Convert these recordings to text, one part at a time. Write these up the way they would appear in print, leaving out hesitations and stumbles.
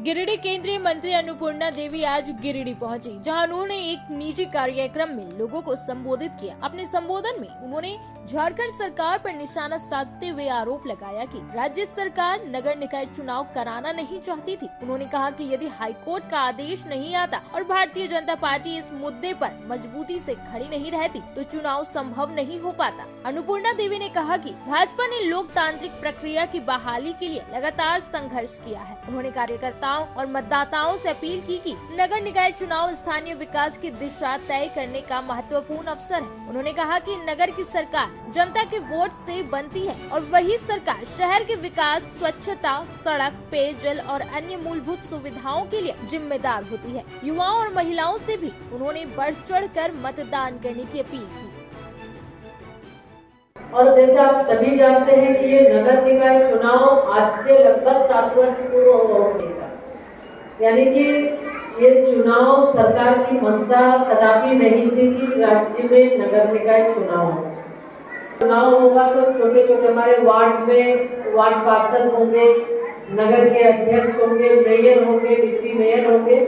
गिरिडीह केंद्रीय मंत्री अन्नपूर्णा देवी आज गिरिडीह पहुंची, जहां उन्होंने एक निजी कार्यक्रम में लोगों को संबोधित किया। अपने संबोधन में उन्होंने झारखंड सरकार पर निशाना साधते हुए आरोप लगाया कि राज्य सरकार नगर निकाय चुनाव कराना नहीं चाहती थी। उन्होंने कहा कि यदि हाईकोर्ट का आदेश नहीं आता और भारतीय जनता पार्टी इस मुद्दे पर मजबूती से खड़ी नहीं रहती तो चुनाव संभव नहीं हो पाता। अन्नपूर्णा देवी ने कहा कि भाजपा ने लोकतांत्रिक प्रक्रिया की बहाली के लिए लगातार संघर्ष किया है। उन्होंने कार्यकर्ताओं और मतदाताओं से अपील की कि नगर निकाय चुनाव स्थानीय विकास की दिशा तय करने का महत्वपूर्ण अवसर है। उन्होंने कहा कि नगर की सरकार जनता के वोट से बनती है और वही सरकार शहर के विकास, स्वच्छता, सड़क, पेयजल और अन्य मूलभूत सुविधाओं के लिए जिम्मेदार होती है। युवाओं और महिलाओं से भी उन्होंने बढ़ चढ़कर मतदान करने की अपील की। और जैसे आप सभी जानते हैं कि ये नगर निकाय चुनाव आज से लगभग 7 वर्ष पूर्व हो रहा था, यानी कि ये चुनाव सरकार की मंशा कदापि नहीं थी कि राज्य में नगर निकाय चुनाव हो। चुनाव होगा तो छोटे छोटे हमारे वार्ड में वार्ड पार्षद होंगे, नगर के अध्यक्ष होंगे, मेयर होंगे, डिप्टी मेयर होंगे।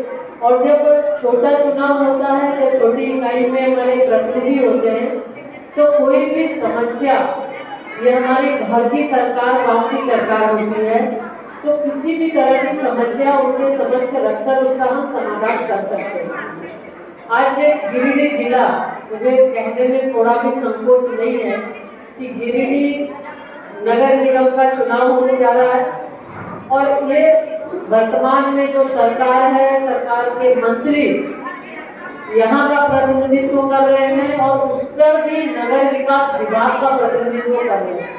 और जब छोटा चुनाव होता है, जब छोटी इकाई में हमारे प्रतिनिधि होते हैं, तो कोई भी समस्या, ये हमारी घर की सरकार, गांव की सरकार होती है, तो किसी भी तरह की समस्या उनके समक्ष रखकर उसका हम समाधान कर सकते हैं। आज गिरिडीह जिला, मुझे कहने में थोड़ा भी संकोच नहीं है कि गिरिडीह नगर निगम का चुनाव होने जा रहा है और ये वर्तमान में जो सरकार है, सरकार के मंत्री यहाँ का प्रतिनिधित्व कर रहे हैं और उस पर भी नगर विकास विभाग का प्रतिनिधित्व कर रहे हैं।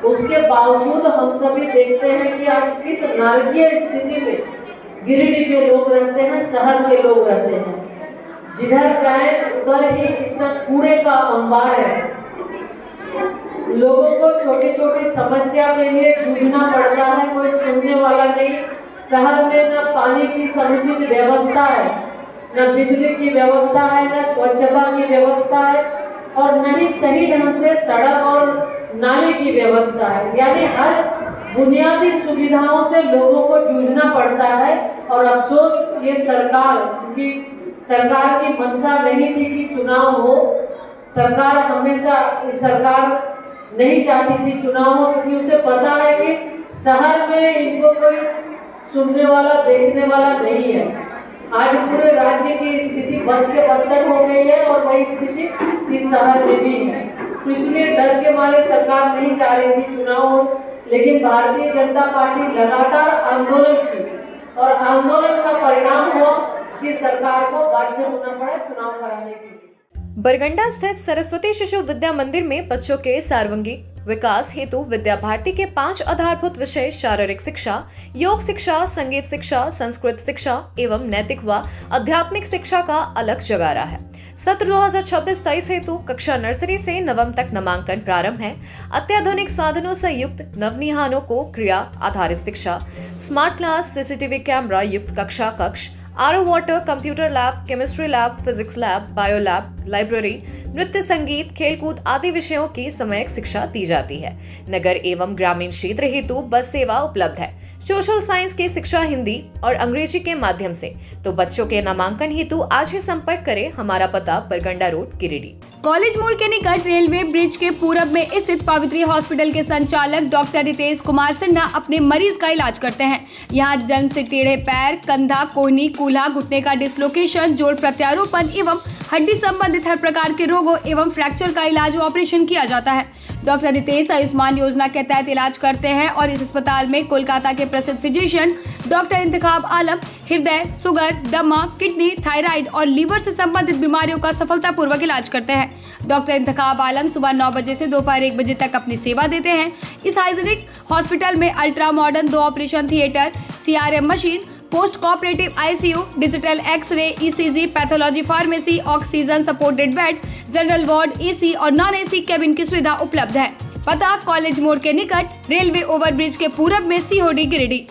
उसके बावजूद हम सभी देखते हैं कि आज किस नारकीय स्थिति में गिरिडीह के लोग रहते हैं, शहर के लोग रहते हैं। जिधर जाए उधर ही इतना कूड़े का अंबार है। लोगों को छोटी छोटी समस्या के लिए जूझना पड़ता है, कोई सुनने वाला नहीं। शहर में न पानी की समुचित व्यवस्था है, न बिजली की व्यवस्था है, न स्वच्छता की व्यवस्था है और न ही सही ढंग से सड़क और नाली की व्यवस्था है। यानी हर बुनियादी सुविधाओं से लोगों को जूझना पड़ता है। और अफसोस ये सरकार, क्योंकि सरकार की मंशा नहीं थी कि चुनाव हो, सरकार हमेशा इस सरकार नहीं चाहती थी चुनाव हो, क्योंकि उसे पता है कि शहर में इनको कोई सुनने वाला, देखने वाला नहीं है। आज पूरे राज्य की स्थिति बद से बदतर हो गई है और वही स्थिति इस शहर में भी है। तो इसलिए डर के मारे सरकार नहीं चाह रही थी चुनाव हो, लेकिन भारतीय जनता पार्टी लगातार आंदोलन की और आंदोलन का परिणाम हुआ कि सरकार को बाध्य होना पड़ा चुनाव कराने के लिए। बरगंडा स्थित सरस्वती शिशु विद्या मंदिर में बच्चों के सर्वांगीण विकास हेतु विद्या भारती के 5 आधारभूत विषय शारीरिक शिक्षा, योग शिक्षा, संगीत शिक्षा, संस्कृत शिक्षा एवं नैतिक व आध्यात्मिक शिक्षा का अलग जगारा है। सत्र 2026-23 हेतु कक्षा नर्सरी से नवम तक नामांकन प्रारंभ है। अत्याधुनिक साधनों से युक्त नवनिहानों को क्रिया आधारित शिक्षा, स्मार्ट क्लास, सीसीटीवी कैमरा युक्त कक्ष, RO water, computer lab, chemistry lab, physics lab, bio lab, library, नृत्य, संगीत, खेलकूद आदि विषयों की समयक शिक्षा दी जाती है। नगर एवं ग्रामीण क्षेत्र हेतु बस सेवा उपलब्ध है। सोशल साइंस की शिक्षा हिंदी और अंग्रेजी के माध्यम से। तो बच्चों के नामांकन हेतु आज ही संपर्क करें। हमारा पता बरगंडा रोड, गिरिडीह। कॉलेज मोड़ के निकट रेलवे ब्रिज के पूरब में स्थित पवित्री हॉस्पिटल के संचालक डॉक्टर रितेश कुमार सिन्हा अपने मरीज का इलाज करते हैं। यहाँ जन्म से टेढ़े पैर, कंधा, कोहनी, कूल्हा, घुटने का डिसलोकेशन, जोड़ प्रत्यारोपण एवं हड्डी संबंधित हर प्रकार के रोगों एवं फ्रैक्चर का इलाज व ऑपरेशन किया जाता है। डॉक्टर रितेश आयुष्मान योजना के तहत इलाज करते हैं और इस अस्पताल में कोलकाता के प्रसिद्ध फिजिशियन डॉक्टर इंतखाब आलम हृदय, शुगर, दमा, किडनी, थायराइड और लीवर से संबंधित बीमारियों का सफलतापूर्वक इलाज करते हैं। डॉक्टर इंतखाब आलम सुबह 9 बजे से दोपहर 1 बजे तक अपनी सेवा देते हैं। इस हाइजीनिक हॉस्पिटल में ultra modern 2 operation theatre, CRM machine, post cooperative ICU, digital x-ray, ECG, pathology, pharmacy, oxygen supported bed, general ward, AC और नॉन AC केबिन की सुविधा उपलब्ध है। पता कॉलेज मोड़ के निकट रेलवे ओवरब्रिज के पूरब में COD गिरिडीह।